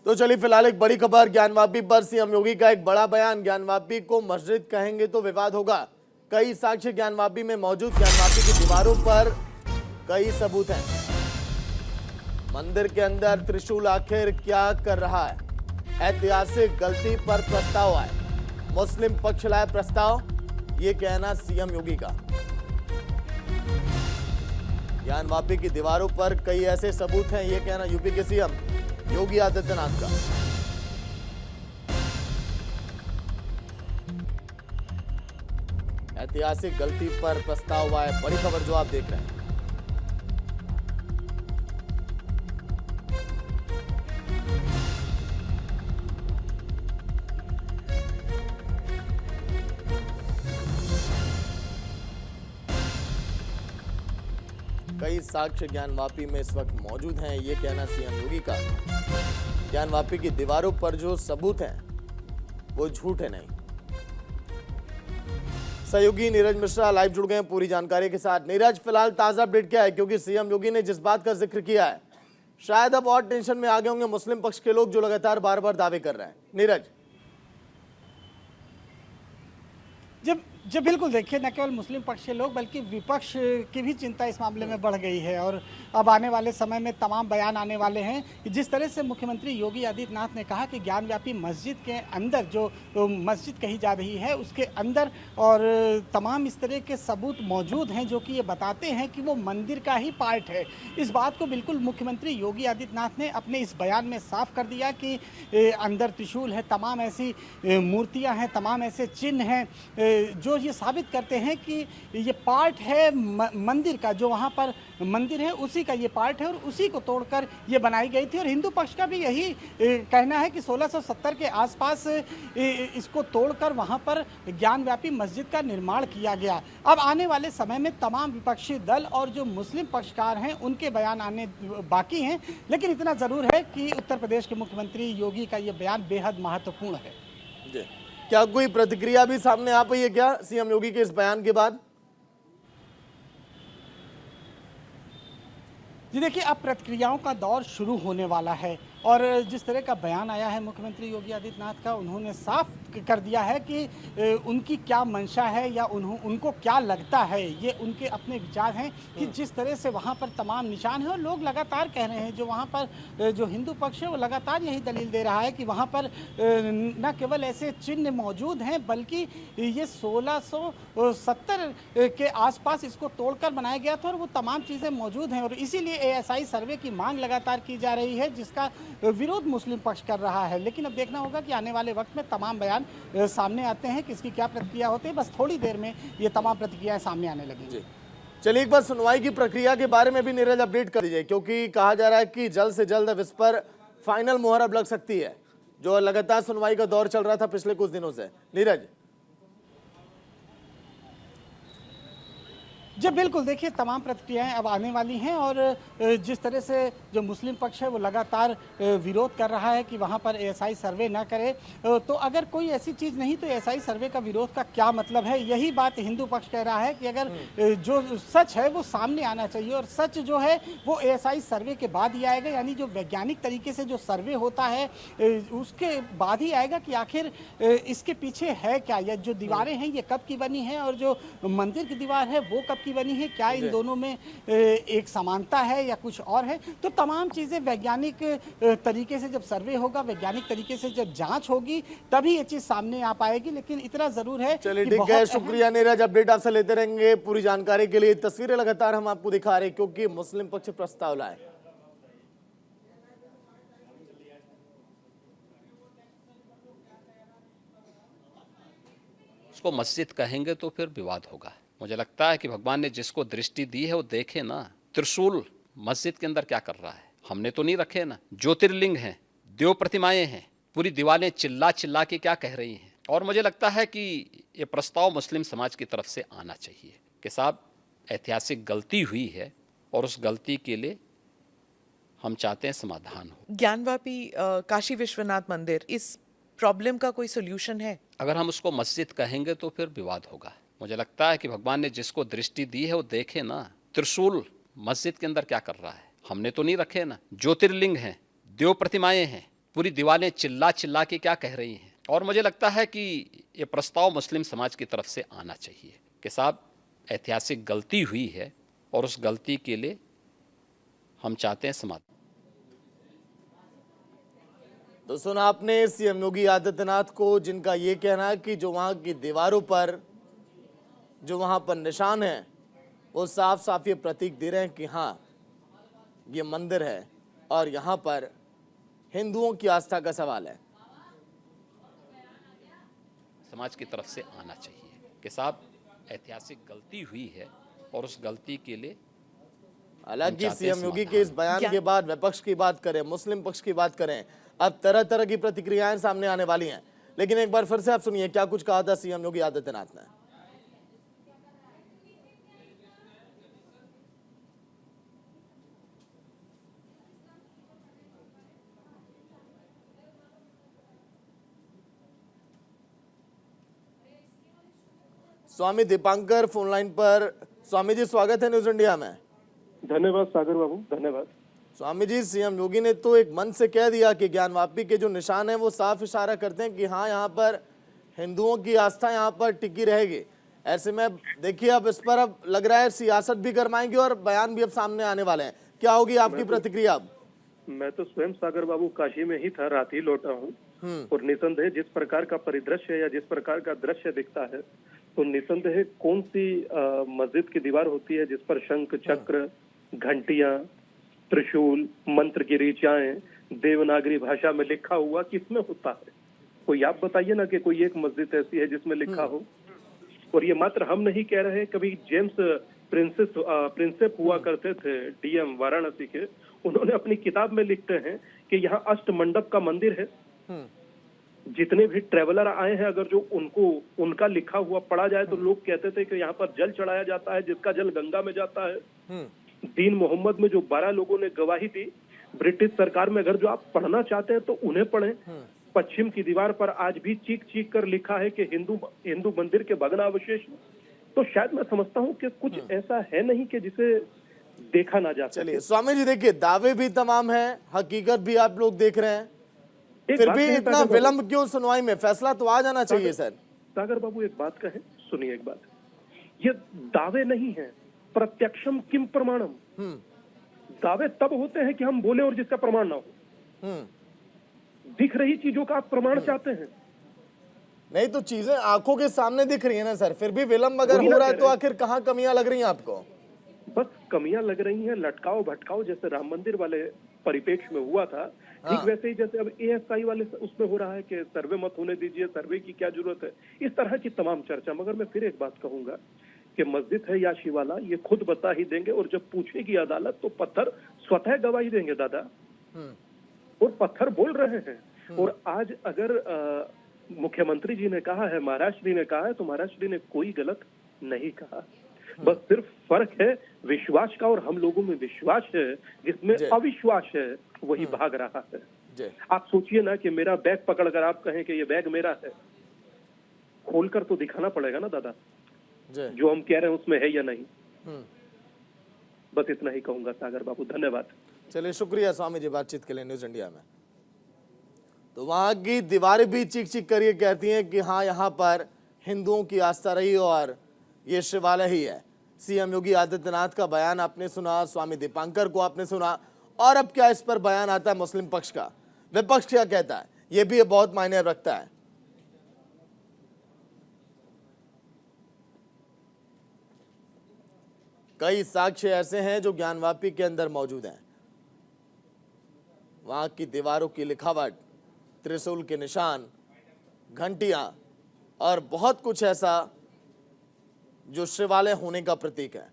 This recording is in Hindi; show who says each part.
Speaker 1: तो चलिए फिलहाल एक बड़ी खबर ज्ञानवापी पर सीएम योगी का एक बड़ा बयान। ज्ञानवापी को मस्जिद कहेंगे तो विवाद होगा। कई साक्ष्य ज्ञानवापी में मौजूद। ज्ञानवापी की दीवारों पर कई सबूत हैं। मंदिर के अंदर त्रिशूल आखिर क्या कर रहा है? ऐतिहासिक गलती पर प्रस्ताव आए। मुस्लिम पक्ष लाए प्रस्ताव, ये कहना सीएम योगी का। ज्ञानवापी की दीवारों पर कई ऐसे सबूत हैं, ये कहना यूपी के सीएम योगी आदित्यनाथ का। ऐतिहासिक गलती पर प्रस्ताव आए, बड़ी खबर जो आप देख रहे हैं। कई साक्ष्य ज्ञानवापी में इस वक्त मौजूद हैं, ये कहना सीएम योगी का। ज्ञानवापी की दीवारों पर जो सबूत हैं वो झूठ है नहीं। सहयोगी नीरज मिश्रा लाइव जुड़ गए हैं पूरी जानकारी के साथ। नीरज, फिलहाल ताजा अपडेट क्या है? क्योंकि सीएम योगी ने जिस बात का जिक्र किया है, शायद अब और टेंशन में आ गए होंगे मुस्लिम पक्ष के लोग जो लगातार बार बार दावे कर रहे हैं। नीरज
Speaker 2: जब बिल्कुल देखिए, न केवल मुस्लिम पक्ष के लोग बल्कि विपक्ष की भी चिंता इस मामले में बढ़ गई है। और अब आने वाले समय में तमाम बयान आने वाले हैं कि जिस तरह से मुख्यमंत्री योगी आदित्यनाथ ने कहा कि ज्ञानव्यापी मस्जिद के अंदर जो मस्जिद कही जा रही है उसके अंदर और तमाम इस तरह के सबूत मौजूद हैं जो कि ये बताते हैं कि वो मंदिर का ही पार्ट है। इस बात को बिल्कुल मुख्यमंत्री योगी आदित्यनाथ ने अपने इस बयान में साफ कर दिया कि अंदर त्रिशूल है, तमाम ऐसी मूर्तियाँ हैं, तमाम ऐसे चिन्ह हैं जो ये साबित करते हैं कि ये पार्ट है मंदिर का। जो वहाँ पर मंदिर है उसी का ये पार्ट है और उसी को तोड़कर ये बनाई गई थी। और हिंदू पक्ष का भी यही कहना है कि 1670 के आसपास इसको तोड़कर वहाँ पर ज्ञानव्यापी मस्जिद का निर्माण किया गया। अब आने वाले समय में तमाम विपक्षी दल और जो मुस्लिम पक्षकार हैं उनके बयान आने बाकी हैं, लेकिन इतना ज़रूर है कि उत्तर प्रदेश के मुख्यमंत्री योगी का ये बयान बेहद महत्वपूर्ण है।
Speaker 1: क्या कोई प्रतिक्रिया भी सामने आ पाई है क्या सीएम योगी के इस बयान के बाद?
Speaker 2: जी देखिए, अब प्रतिक्रियाओं का दौर शुरू होने वाला है और जिस तरह का बयान आया है मुख्यमंत्री योगी आदित्यनाथ का, उन्होंने साफ कर दिया है कि उनकी क्या मंशा है या उनको क्या लगता है। ये उनके अपने विचार हैं कि जिस तरह से वहाँ पर तमाम निशान हैं और लोग लगातार कह रहे हैं, जो वहाँ पर जो हिंदू पक्ष है वो लगातार यही दलील दे रहा है कि वहाँ पर न केवल ऐसे चिन्ह मौजूद हैं बल्कि ये 1670 के आसपास इसको तोड़कर बनाया गया था और वो तमाम चीज़ें मौजूद हैं। और इसीलिए ASI सर्वे की मांग लगातार की जा रही है जिसका विरोध मुस्लिम पक्ष कर रहा है। लेकिन अब देखना होगा कि आने वाले वक्त में तमाम बयान सामने आते हैं, किसकी क्या प्रतिक्रिया होती है। बस थोड़ी देर में ये तमाम प्रतिक्रियाएं सामने आने लगेंगी।
Speaker 1: चलिए एक बार सुनवाई की प्रक्रिया के बारे में भी नीरज अपडेट कर दीजिए, क्योंकि कहा जा रहा है कि जल्द से जल्द अब इस पर फाइनल मुहर अब लग सकती है, जो लगातार सुनवाई का दौर चल रहा था पिछले कुछ दिनों से। नीरज
Speaker 2: जी बिल्कुल, देखिए तमाम प्रतिक्रियाएं अब आने वाली हैं और जिस तरह से जो मुस्लिम पक्ष है वो लगातार विरोध कर रहा है कि वहां पर ASI सर्वे ना करे, तो अगर कोई ऐसी चीज़ नहीं तो ASI सर्वे का विरोध का क्या मतलब है। यही बात हिंदू पक्ष कह रहा है कि अगर जो सच है वो सामने आना चाहिए और सच जो है वो ASI सर्वे के बाद ही आएगा, यानी जो वैज्ञानिक तरीके से जो सर्वे होता है उसके बाद ही आएगा कि आखिर इसके पीछे है क्या, या जो दीवारें हैं ये कब की बनी हैं और जो मंदिर की दीवार है वो कब बनी है, क्या इन दोनों में एक समानता है या कुछ और है। तो तमाम चीजें वैज्ञानिक तरीके से जब सर्वे होगा, वैज्ञानिक तरीके से जब जांच होगी, तभी ये चीज सामने आ पाएगी। लेकिन इतना जरूर है।
Speaker 1: चलिए ठीक है, शुक्रिया नीरज, अपडेट आपसे लेते रहेंगे पूरी जानकारी के लिए। तस्वीरें लगातार हम आपको दिखा रहे हैं क्योंकि मुस्लिम पक्ष प्रस्ताव लाए।
Speaker 3: उसको मस्जिद कहेंगे तो फिर विवाद होगा। मुझे लगता है कि भगवान ने जिसको दृष्टि दी है वो देखे ना। त्रिशूल मस्जिद के अंदर क्या कर रहा है? हमने तो नहीं रखे ना। ज्योतिर्लिंग हैं, देव प्रतिमाएं हैं, पूरी दीवारें चिल्ला चिल्ला के क्या कह रही हैं। और मुझे लगता है कि ये प्रस्ताव मुस्लिम समाज की तरफ से आना चाहिए कि साहब ऐतिहासिक गलती हुई है और उस गलती के लिए हम चाहते हैं समाधान हो।
Speaker 4: ज्ञानवापी काशी विश्वनाथ मंदिर, इस प्रॉब्लम का कोई सोल्यूशन है?
Speaker 3: अगर हम उसको मस्जिद कहेंगे तो फिर विवाद होगा। मुझे लगता है कि भगवान ने जिसको दृष्टि दी है वो देखे ना। त्रिशूल मस्जिद के अंदर क्या कर रहा है? हमने तो नहीं रखे ना। ज्योतिर्लिंग हैं, देव प्रतिमाएं हैं, पूरी दीवारें चिल्ला चिल्ला के क्या कह रही हैं। और मुझे लगता है कि ये प्रस्ताव मुस्लिम समाज की तरफ से आना चाहिए कि साहब ऐतिहासिक गलती हुई है और उस गलती के लिए हम चाहते हैं समाधान।
Speaker 1: तो सुना आपने सीएम योगी आदित्यनाथ को, जिनका ये कहना है कि जो वहां की दीवारों पर जो वहां पर निशान है वो साफ साफ ये प्रतीक दे रहे हैं कि हाँ ये मंदिर है और यहाँ पर हिंदुओं की आस्था का सवाल है।
Speaker 3: समाज की तरफ से आना चाहिए कि साहब ऐतिहासिक गलती हुई है और उस गलती के लिए
Speaker 1: हालांकि सीएम योगी के इस बयान के बाद विपक्ष की बात करें, मुस्लिम पक्ष की बात करें, अब तरह तरह की प्रतिक्रियाएं सामने आने वाली हैं। लेकिन एक बार फिर से आप सुनिए क्या कुछ कहा था सीएम योगी आदित्यनाथ ने। स्वामी दीपांकर फोन लाइन पर। स्वामी जी स्वागत है न्यूज इंडिया में।
Speaker 5: धन्यवाद सागर बाबू, धन्यवाद।
Speaker 1: स्वामी जी, सीएम योगी ने तो एक मन से कह दिया कि ज्ञानवापी के जो निशान है वो साफ इशारा करते हैं कि हाँ यहाँ पर हिंदुओं की आस्था यहाँ पर टिकी रहेगी। ऐसे में देखिए अब इस पर अब लग रहा है सियासत भी गरमाएंगे और बयान भी अब सामने आने वाले हैं। क्या होगी आपकी प्रतिक्रिया अब?
Speaker 5: मैं तो स्वयं सागर बाबू काशी में ही था, रात ही लौटा हूँ और निसंदेह जिस प्रकार का परिदृश्य या जिस प्रकार का दृश्य दिखता है तो निसंदेह कौन सी मस्जिद की दीवार होती है जिस पर शंख चक्र घंटियां त्रिशूल मंत्र की ऋचाएं देवनागरी भाषा में लिखा हुआ किसमें होता है? कोई आप बताइए ना कि कोई एक मस्जिद ऐसी है जिसमें लिखा हो। और ये मात्र हम नहीं कह रहे, कभी जेम्स प्रिंसेप हुआ करते थे डीएम वाराणसी के, उन्होंने अपनी किताब में लिखते हैं कि यहाँ अष्ट मंडप का मंदिर है। जितने भी ट्रेवलर आए हैं अगर जो उनका लिखा हुआ पढ़ा जाए तो लोग कहते थे कि यहाँ पर जल चढ़ाया जाता है जिसका जल गंगा में जाता है। दीन मोहम्मद में जो 12 लोगों ने गवाही दी ब्रिटिश सरकार में, अगर जो आप पढ़ना चाहते हैं तो उन्हें पढ़ें। पश्चिम की दीवार पर आज भी चीख चीख कर लिखा है कि हिंदू मंदिर के भग्नावशेष। तो शायद मैं समझता हूँ कि कुछ ऐसा है नहीं कि जिसे देखा ना जा सके।
Speaker 1: चलिए स्वामी जी, देखिए दावे भी तमाम है, हकीकत भी आप लोग देख रहे हैं, फिर भी इतना विलंब क्यों सुनवाई में? फैसला तो आ जाना चाहिए सर।
Speaker 5: सागर बाबू एक बात कहें, सुनिए एक बात, ये दावे नहीं है, प्रत्यक्षम किम प्रमाणम। दावे तब होते हैं कि हम बोले और जिसका प्रमाण ना हो। दिख रही चीजों का आप प्रमाण चाहते हैं?
Speaker 1: नहीं तो चीजें आंखों के सामने दिख रही है ना सर, फिर भी विलंब अगर हो रहा है तो आखिर कहाँ कमियां लग रही हैं आपको?
Speaker 5: बस कमियां लग रही हैं, लटकाओ भटकाओ जैसे राम मंदिर वाले परिपेक्ष में हुआ था, ठीक वैसे ही जैसे अब एएसआई वाले उसमें हो रहा है कि सर्वे मत होने दीजिए, सर्वे की क्या जरूरत है, इस तरह की तमाम चर्चा। मगर मैं फिर एक बात कहूंगा कि मस्जिद है या शिवाला ये खुद बता ही देंगे, और जब पूछेगी अदालत तो पत्थर स्वतः गवाही देंगे दादा, और पत्थर बोल रहे हैं। और आज अगर मुख्यमंत्री जी ने कहा है, महाराष्ट्र जी ने कहा है, तो महाराष्ट्र जी ने कोई गलत नहीं कहा। बस सिर्फ फर्क है विश्वास का, और हम लोगों में विश्वास है, जिसमें अविश्वास है वही भाग रहा है। आप सोचिए ना कि मेरा बैग पकड़कर आप कहें कि ये बैग मेरा है, खोलकर तो दिखाना पड़ेगा ना दादा जो हम कह रहे हैं उसमें है या नहीं। बस इतना ही कहूंगा सागर बाबू, धन्यवाद।
Speaker 1: चलिए शुक्रिया स्वामी जी बातचीत के लिए न्यूज इंडिया में। तो वहां की दीवारें भी चीख चीख कर ये कहती हैं कि हाँ यहाँ पर हिंदुओं की आस्था रही और ये शिवालय ही है। सीएम योगी आदित्यनाथ का बयान आपने सुना, स्वामी दीपांकर को आपने सुना, और अब क्या इस पर बयान आता है मुस्लिम पक्ष का? विपक्ष क्या कहता है? ये भी बहुत मायने रखता है। कई साक्ष्य ऐसे हैं जो ज्ञानवापी के अंदर मौजूद हैं। वहां की दीवारों की लिखावट, त्रिशूल के निशान, घंटियां और बहुत कुछ ऐसा जो शिवालय होने का प्रतीक है।